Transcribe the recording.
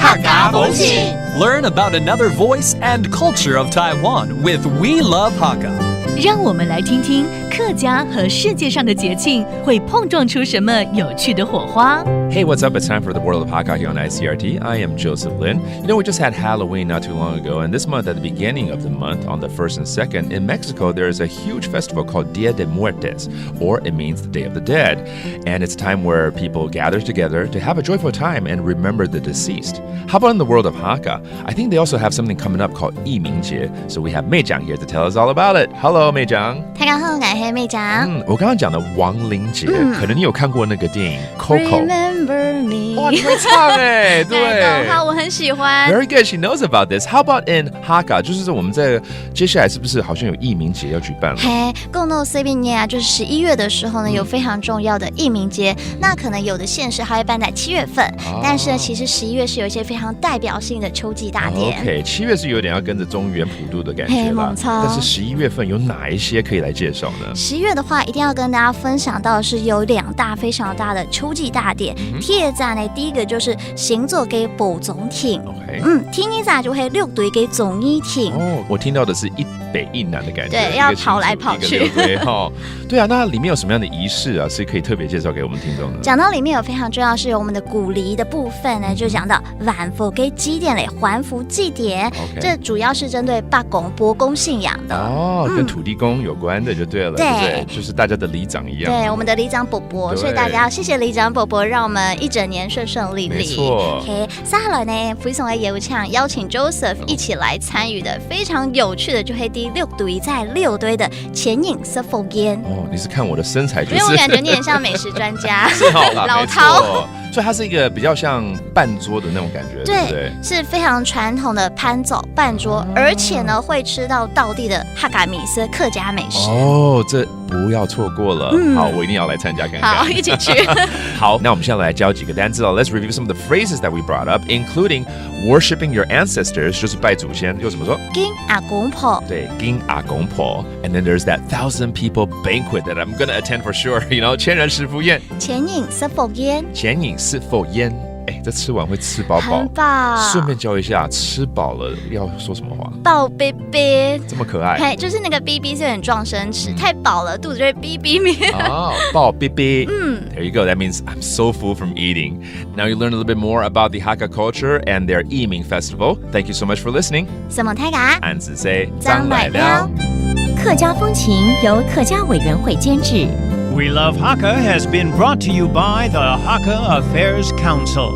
客家风情。 Learn about another voice and culture of Taiwan with We Love Hakka. 让我们来听听客家和世界上的节庆会碰撞出什么有趣的火花。 Hey, what's up? It's time for the World of Hakka here on ICRT. I am Joseph Lin. You know, we just had Halloween not too long ago, and this month, at the beginning of the month, on the 1st and 2nd, in Mexico, there is a huge festival called Dia de Muertes, or it means the Day of the Dead. And it's a time where people gather together to have a joyful time and remember the deceased. How about in the world of Hakka? I think they also have something coming up called 义民节. So we have Mei Jiang here to tell us all about it. Hello, Mei Jiang. 大家好，我是妹长。我刚刚讲的亡灵节，可能你有看过那个电影 Coco。 Remember me。 哇，你会唱哎，对。好，我很喜欢。 Very good, she knows about this. How about in Hakka？ 就是我们在接下来是不是好像有义民节要举办了？嘿，共同这边啊，就是11月的时候呢，有非常重要的义民节。那可能有的县市还会办在7月份，但是呢，其实11月是有一些非常代表性的秋季大典。OK， 7月是有点要跟着中原普渡的感觉啦。但是11月份有哪一些可以来介绍呢？11月的话，一定要跟大家分享到的是有2大非常大的秋季大典。铁站呢，第一个就是行走给保总艇。OK， 天一站就会6队给总一艇。哦，我听到的是一北一南的感觉，对，要跑来跑去。对啊，那里面有什么样的仪式啊，是可以特别介绍给我们听众的？讲到里面有非常重要是有我们的古礼的部分呢，就讲到万福给祭典嘞，还福祭典，这主要是针对八公伯公信仰的哦，跟土地公有关的就对了，对不对？就是大家的里长一样。对，我们的里长伯伯，所以大家要谢谢里长伯伯，让我们一整年顺顺利利。没错。OK， 接下来呢，非常的有请邀请 Joseph 一起来参与的非常有趣的，就是第6队在6堆的前影色否烟。哦，你是看我的身材就是？因为我感觉你很像美食专家，是好啦，老饕。所以它是一个比较像半桌的那种感觉，对不对？是非常传统的攀走半桌，而且呢会吃到道地的哈嘎米斯客家美食。哦，这不要错过了。好，我一定要来参加看看。好，一起去。好，那我们现在来教几个单字哦。Let's review some of the phrases that we brought up, including worshiping your ancestors， 就是拜祖先，又怎么说？敬阿公婆。对，敬阿公婆。And then there's that 1,000 people banquet that I'm gonna attend for sure. You know， 千人食福宴。前饮是否烟？前饮是否烟？哎，这吃完会吃饱饱。很饱。顺便教一下，吃饱了要说什么话？抱贝贝。这么可爱。嘿，就是那个 BB 是很壮声词，太饱了肚子就会哔哔咩。哦，抱 BB。There you go. That means I'm so full from eating. Now you learn a little bit more about the Hakka culture and their Yiming festival. Thank you so much for listening. 什么太嘎？安子 say 张来了。客家风情由客家委员会监制。We Love Hakka has been brought to you by the Hakka Affairs Council.